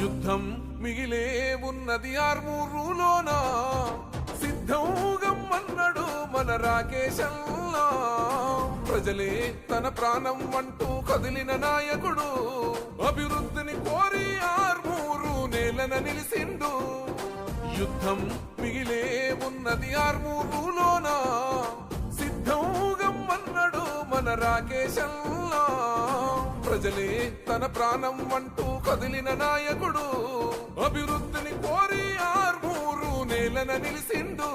యుద్ధం మిగిలే ఉన్నది ఆర్మూరులోన సిద్ధం గమ్మన్నడు మన రాకేశల్లా ప్రజలే తన ప్రాణం అంటూ కదిలిన నాయకుడు అభివృద్ధిని కోరి ఆర్మూరు నేలన నిలిసిండు యుద్ధం మిగిలే ఉన్నది ఆర్మూరులోన సిద్ధం గమ్మన్నడు మన రాకేశల్లా ప్రజలే తన ప్రాణం అంటూ కదిలిన నాయకుడు అభివృద్ధిని కోరి ఆర్మూరు నేలన నిలిసిండు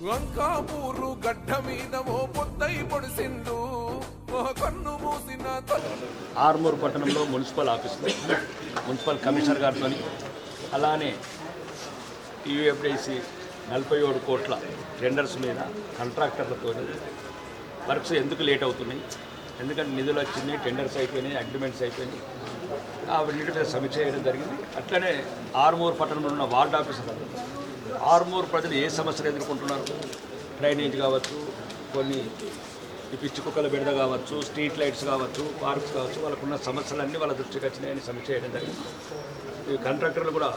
వంకాపూరు గడ్డ మీద ఓ పొద్దై పొడిసిండు కన్ను మూసిన ఆర్మూరు పట్టణంలో మున్సిపల్ ఆఫీసులో మున్సిపల్ కమిషనర్ గారితో అలానే టీయూఎఫ్డిసి 47 కోట్ల టెండర్స్ మీద కాంట్రాక్టర్లతో వర్క్స్ ఎందుకు లేట్ అవుతున్నాయి, ఎందుకంటే నిధులు వచ్చినాయి, టెండర్స్ అయిపోయినాయి, అగ్రిమెంట్స్ అయిపోయినాయి, అవన్నిటి మీద సమీక్ష చేయడం జరిగింది. అట్లనే ఆర్మూరు పట్టణంలో ఉన్న వార్డ్ ఆఫీసర్లు ఆర్మూరు ప్రజలు ఏ సమస్యలు ఎదుర్కొంటున్నారు, డ్రైనేజ్ కావచ్చు, కొన్ని ఈ పిచ్చి కుక్కల బెడద కావచ్చు, స్ట్రీట్ లైట్స్ కావచ్చు, పార్క్స్ కావచ్చు, వాళ్ళకున్న సమస్యలన్నీ వాళ్ళ దృష్టికి వచ్చినాయని సమీక్ష చేయడం జరిగింది. ఈ కాంట్రాక్టర్లు కూడా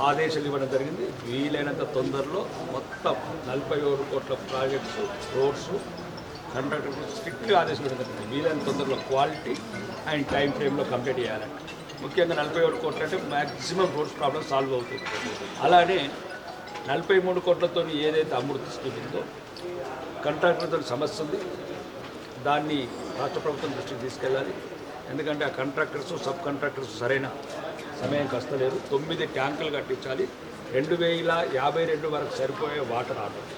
ఆదేశాలు ఇవ్వడం జరిగింది. వీలైనంత తొందరలో మొత్తం 47 కోట్ల ప్రాజెక్ట్స్, రోడ్స్ కాంట్రాక్టర్లు స్ట్రిక్ట్గా ఆదేశాలు ఇవ్వడం జరిగింది. వీలైనంత తొందరలో క్వాలిటీ అండ్ టైం ఫ్రేమ్లో కంప్లీట్ చేయాలంటే ముఖ్యంగా 47 కోట్లు అంటే మ్యాక్సిమం రోడ్స్ ప్రాబ్లం సాల్వ్ అవుతుంది. అలానే 43 కోట్లతో ఏదైతే అమృత స్కీమ్ ఉందో కాంట్రాక్టర్తో సమస్య ఉంది, దాన్ని రాష్ట్ర ప్రభుత్వం దృష్టికి తీసుకెళ్ళాలి. ఎందుకంటే ఆ కాంట్రాక్టర్స్, సబ్ కాంట్రాక్టర్స్ సరైన సమయం కష్టలేదు. 9 ట్యాంకులు కట్టించాలి, 2052 వరకు సరిపోయే వాటర్ ఆర్డర్.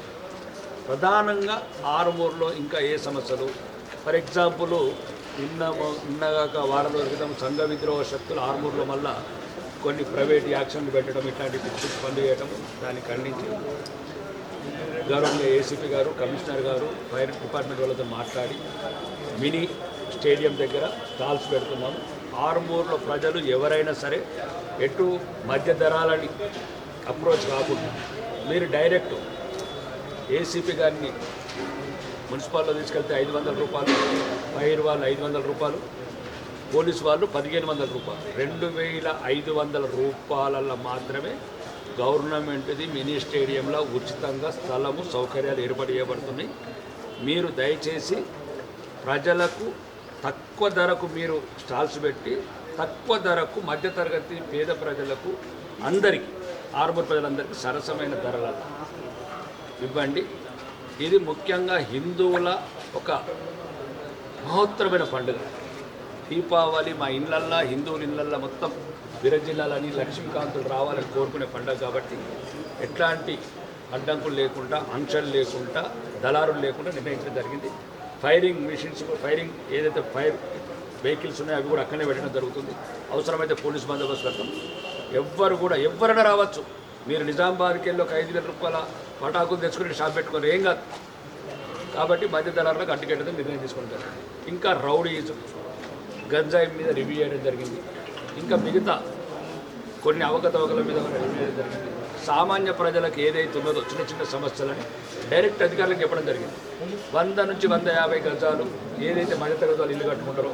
ప్రధానంగా ఆర్మూరులో ఇంకా ఏ సమస్యలు, ఫర్ ఎగ్జాంపుల్ నిన్నగాక వారం రోజుల క్రితం సంఘ విద్రోహ శక్తులు ఆర్మూరులో మళ్ళా కొన్ని ప్రైవేట్ యాక్షన్లు పెట్టడం, ఇట్లాంటి పిచ్చి పనులు చేయడం, దాన్ని ఖండించి గౌరవనీయ ఏసీపీ గారు, కమిషనర్ గారు, ఫైర్ డిపార్ట్మెంట్ వాళ్ళతో మాట్లాడి మినీ స్టేడియం దగ్గర స్టాల్స్ పెడుతున్నాము. ఆర్మూరులో ప్రజలు ఎవరైనా సరే ఎటు మధ్య ధరాలని అప్రోచ్ కాకుండా మీరు డైరెక్ట్ ఏసీపీ గారిని మున్సిపాల్లో తీసుకెళ్తే 500 రూపాయలు, ఫైర్ వాళ్ళు 500 రూపాయలు, పోలీసు వాళ్ళు 1500 రూపాయలు, 2500 రూపాయల మాత్రమే గవర్నమెంట్ది మినీ స్టేడియంలో ఉచితంగా స్థలము, సౌకర్యాలు ఏర్పాటు చేయబడుతున్నాయి. మీరు దయచేసి ప్రజలకు తక్కువ ధరకు మీరు స్టాల్స్ పెట్టి తక్కువ ధరకు మధ్యతరగతి పేద ప్రజలకు అందరికీ, ఆర్మూరు ప్రజలందరికీ సరసమైన ధరలు ఇవ్వండి. ఇది ముఖ్యంగా హిందువుల ఒక మహోత్తరమైన పండుగ. దీపావళి మా ఇళ్ళల్లో, హిందువుల ఇళ్ళల్లో మొత్తం విరజిల్లాలని, లక్ష్మీకాంతులు రావాలని కోరుకునే పండుగ కాబట్టి ఎట్లాంటి అడ్డంకులు లేకుండా, ఆంక్షలు లేకుండా, దళారులు లేకుండా నిర్ణయించడం జరిగింది. ఫైరింగ్ మిషన్స్, ఫైరింగ్ ఏదైతే ఫైర్ వెహికల్స్ ఉన్నాయో అవి కూడా అక్కడనే పెట్టడం జరుగుతుంది. అవసరమైతే పోలీస్ బందోబస్తు పెడతాం. ఎవరైనా రావచ్చు. మీరు నిజామాబాద్కి వెళ్ళి ఒక 5000 రూపాయల పటాకులు తెచ్చుకుని షాప్ పెట్టుకుని ఏం కాదు. కాబట్టి మధ్య దళారులకు అడ్డుకెట్టడం నిర్ణయం తీసుకోవడం జరిగింది. ఇంకా రౌడీయిజం, గంజాయి మీద రివ్యూ చేయడం జరిగింది. ఇంకా మిగతా కొన్ని అవకతవకల మీద రివ్యూ చేయడం జరిగింది. సామాన్య ప్రజలకు ఏదైతే ఉన్నదో చిన్న చిన్న సమస్యలని డైరెక్ట్ అధికారులకు చెప్పడం జరిగింది. 100 నుంచి 150 గజాలు ఏదైతే మధ్యతరగతి వాళ్ళు ఇల్లు కట్టుకుంటారో,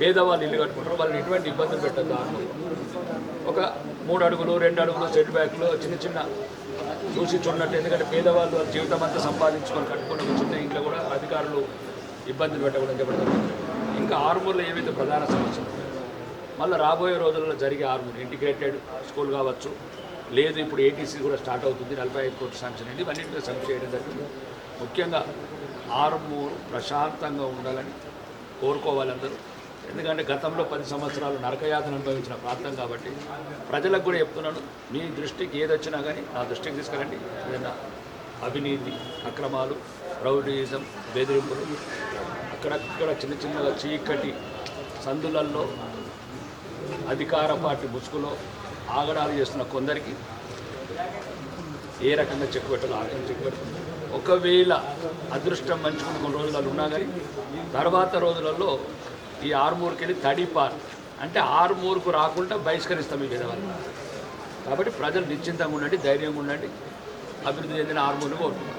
పేదవాళ్ళు ఇల్లు కట్టుకుంటారో వాళ్ళని ఎటువంటి ఇబ్బందులు పెట్టద్దు. ఒక 3 అడుగులు 2 అడుగులు సెట్ బ్యాక్లు చిన్న చిన్న చూసి చూడనట్టు. ఎందుకంటే పేదవాళ్ళు వాళ్ళ జీవితం అంతా సంపాదించుకొని కట్టుకున్న ఒక చిన్న ఇంట్లో కూడా అధికారులు ఇబ్బందులు పెట్టకూడదని చెప్పడం. ఇంకా ఆర్మూరులో ఏవైతే ప్రధాన సమస్యలు మళ్ళీ రాబోయే రోజుల్లో జరిగే ఆర్మూరు ఇంటిగ్రేటెడ్ స్కూల్ కావచ్చు, లేదు ఇప్పుడు ఏటీసీ కూడా స్టార్ట్ అవుతుంది, 45 కోట్లు శాంక్షన్ అయింది, ఇవన్నీ మీద సమీక్ష చేయడం జరిగింది. ముఖ్యంగా ఆర్మూరు ప్రశాంతంగా ఉండాలని కోరుకోవాలి అందరూ. ఎందుకంటే గతంలో 10 సంవత్సరాలు నరకయాతన అనుభవించిన ప్రాంతం కాబట్టి ప్రజలకు కూడా చెప్తున్నాను, మీ దృష్టికి ఏది వచ్చినా కానీ నా దృష్టికి తీసుకురండి. ఏదైనా అవినీతి, అక్రమాలు, రౌడీయిజం, బెదిరింపులు, అక్కడక్కడ చిన్న చిన్నగా చీకటి సందులల్లో అధికార పార్టీ ముసుగులో ఆగడాలు చేస్తున్న కొందరికి ఏ రకంగా చెక్ పెట్టాలో ఆ రకంగా చెక్ పెడుతుంది. ఒకవేళ అదృష్టం మంచుకుని కొన్ని రోజులు ఉన్నా కానీ తర్వాత రోజులలో ఈ ఆర్మూర్కి వెళ్ళి తడిపార్ అంటే ఆర్మూర్కు రాకుండా బహిష్కరిస్తాం ఈ విధంగా. కాబట్టి ప్రజలు నిశ్చింతంగా ఉండండి, ధైర్యంగా ఉండండి, అభివృద్ధి చెందిన ఆర్మూర్ని కోరుతున్నారు.